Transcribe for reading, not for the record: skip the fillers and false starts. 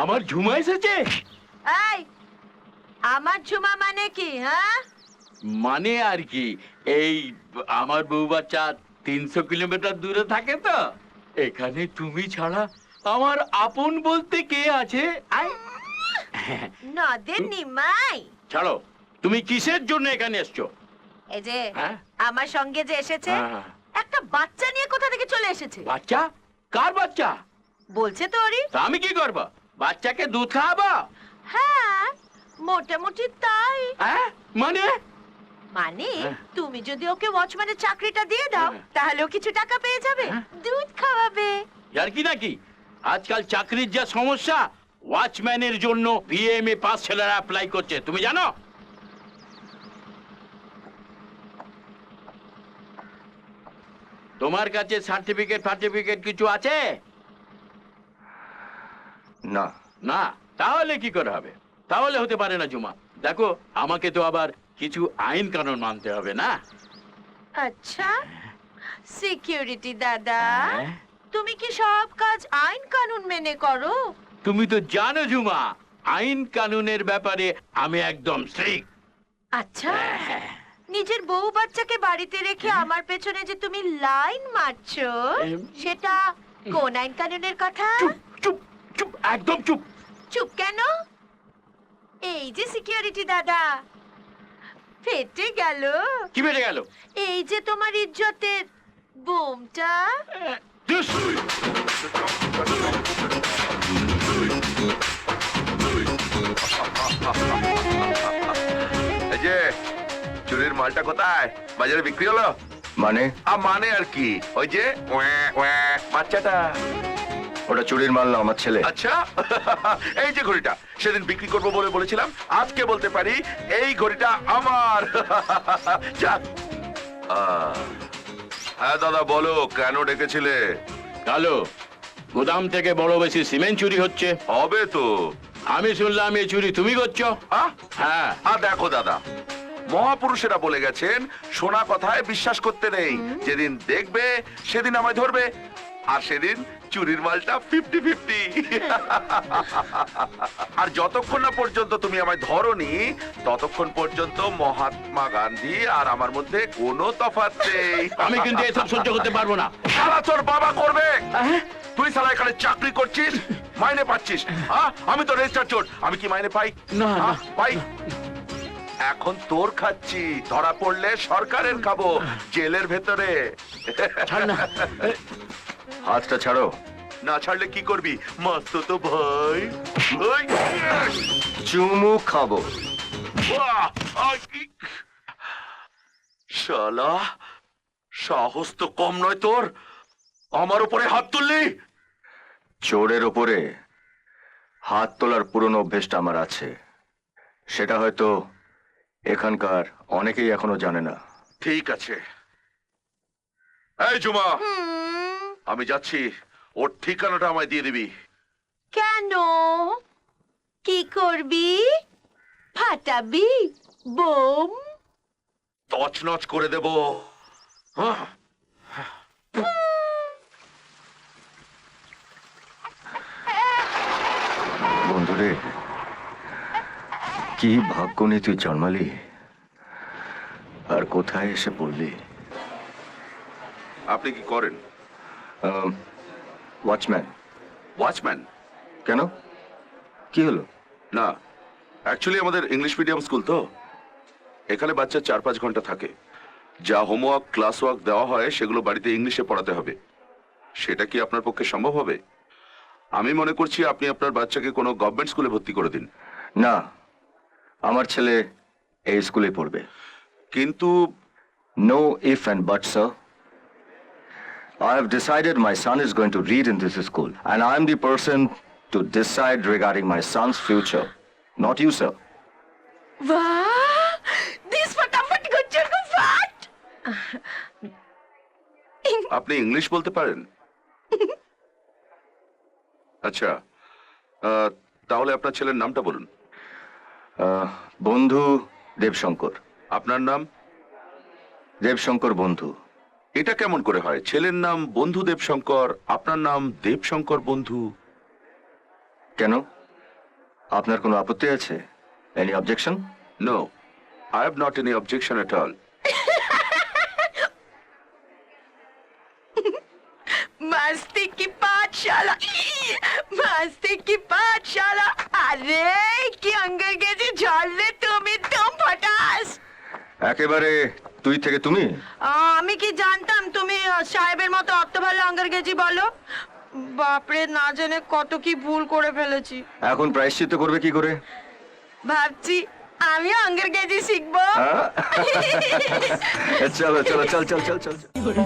আমার ঝুমা এসেছে। এই আমার ঝুমা মানে কি? হ্যাঁ, মানে আর কি, এই আমার বউ বাচ্চা 300 কিলোমিটার দূরে থাকে, তো এখানে তুমি ছাড়া আমার আপন বলতে কে আছে? নদের নিমাই। ছাড়ো, তুমি কিসের জন্য এখানে এসছো? এই যে হ্যাঁ? আমার সঙ্গে যে এসেছে, হ্যাঁ। একটা বাচ্চা নিয়ে কোথা থেকে চলে এসেছে। বাচ্চা? কার বাচ্চা? বলছে তো ওরই। তা আমি কি করবো? বাচ্চাকে দুধ খাওয়াবো? হ্যাঁ, মোটামুটি তাই। হ্যাঁ, মানে মানে হ্যাঁ। তুমি যদি ওকে ওয়াচম্যানের চাকরিটা দিয়ে দাও, হ্যাঁ। তাহলে ও কিছু টাকা পেয়ে যাবে, হ্যাঁ। দুধ খাওয়াবে। আর কি নাকি? আজকাল চাকরির যা সমস্যা, ওয়াচম্যানের জন্য বিএমএ পাস ছেলেরা অ্যাপ্লাই করছে, তুমি জানো? তোমার কাছে সার্টিফিকেট কিছু আছে? না। না, তাহলে কি করে হবে? তাহলে হতে পারে না জুমা। দেখো, আমাকে তো আবার কিছু আইন কানুন মানতে হবে না? আচ্ছা, সিকিউরিটি দাদা, হ্যাঁ? তুমি কি সব কাজ আইন কানুন মেনে করো? তুমি তো জানো জুমা, আইন কানুনের ব্যাপারে আমি একদম স্ট্রিক্ট। আচ্ছা, নিজের বউ বাচ্চাকে বাড়িতে রেখে আমার পেছনে যে তুমি লাইন মারছো, সেটা কোন আইন কানুনের কথা? চুপ চুপ চুপ, একদম চুপ। চুপ কেন? এই যে সিকিউরিটি দাদা, ফেটে গেল। কি বেড়ে গেল? এই যে তোমার ইজ্জতের বোমটা। ধুস! এই যে চুরির মালটা কোথায়? বাজারে বিক্রি হলো? মানে? মানে আর কি, ওই যে বাচ্চাটা। ওটা চুরির মাল না, আমার ছেলে। আচ্ছা, এই যে ঘড়িটা সেদিন বিক্রি করবো বলে বলেছিলাম, আজকে বলতে পারি এই ঘড়িটা আমার। যাক। হ্যাঁ দাদা, বলো কেন ডেকেছিলে? কালো, গোদাম থেকে বড় বেশি সিমেন্ট চুরি হচ্ছে। হবে তো। আমি শুনলাম এই চুরি তুমি করছো। হ্যাঁ। দেখো দাদা, মহাপুরুষেরা বলে গেছেন শোনা কথায় বিশ্বাস করতে নেই। যেদিন দেখবে সেদিন আমায় ধরবে, আর সেদিন চুরির মালটা 50-50। আর যতক্ষণ না পর্যন্ত তুমি আমায় ধরনি, ততক্ষণ পর্যন্ত মহাত্মা গান্ধী আর আমার মধ্যে কোনো তফাৎ নেই। আমি কিন্তু এসব সহ্য করতে পারবো না। শালা তোর বাবা করবে। তুই শালা এখানে চাকরি করছিস, মাইনে পাচ্ছিস। আমি তো রেজিস্টার চোর, আমি কি মাইনে পাই? না, না। পাই। এখন তোর খাচ্ছি, ধরা পড়লে সরকারের খাবো, জেলের ভেতরে। ছাড় না। হাতটা ছাড়ো। না ছাড়লে কি করবি? মস্ত তো ভাই। ওই! চুমু খাবো। বাহ! শালা, সাহস তো কম নয় তোর, আমার উপরে হাত তুললি। চোরের ওপরে হাত তোলার পুরনো অভ্যেসটা আমার আছে, সেটা হয়তো এখানকার অনেকেই এখনো জানে না। ঠিক আছে। এই জুমা, আমি যাচ্ছি, ওর ঠিকানাটা আমায় দিয়ে দিবি। কেন? কি করবি? ফাটাবি বোম? তছনছ করে দেব। বন্ধুরে, কি ভাগ্য নিয়ে তুই জন্মালি, আর কোথায় এসে পড়লি? আপনি কি করেন? ওয়াচম্যান। ওয়াচম্যান? কেন, কি হলো? না, অ্যাকচুয়ালি আমাদের ইংলিশ মিডিয়াম স্কুল তো, এখানে বাচ্চা 4-5 ঘন্টা থাকে। যা হোমওয়ার্ক, ক্লাস ওয়ার্ক দেওয়া হয় সেগুলো বাড়িতে ইংলিশে পড়াতে হবে। সেটা কি আপনার পক্ষে সম্ভব হবে? আমি মনে করছি আপনি আপনার বাচ্চাকে কোনো গভর্নমেন্ট স্কুলে ভর্তি করে দিন। না, আমার ছেলে এই স্কুলে পড়বে। কিন্তু No if and but, sir. I have decided my son is going to read in this school, and I am the person to decide regarding my son's future, not you, sir. वाह, this फटाफट गुज्जर को फाट। আপনি English বলতে পারেন? আচ্ছা, তাহলে আপনার ছেলের নামটা বলুন। বন্ধু দেবশঙ্কর। আপনার নাম? দেবশঙ্কর বন্ধু। এটা কেমন করে হয়? ছেলের নাম বন্ধু দেবশঙ্কর, আপনার নাম দেবশঙ্কর বন্ধু। কেন, আপনার কোনো আপত্তি আছে? Any objection? No, I have not any objection at all. मस्ती की पाठशाला मस्ती की पाठशाला अरे কি অঙ্গের গেছে ঝরলে তুমি দম ফটাস একেবারে তুই থেকে তুমি? আমি কি জানতাম তুমি সাহেবের মতো অত ভালো অঙ্গের গেছি বলো বাপরে না জানে কত কি ভুল করে ফেলেছি এখন প্রায়শ্চিত্ত করবে কি করে? ভাবছি আমি অঙ্গের গেছি শিখবো হ্যাঁ? চলো চলো চল চল চল চল চল।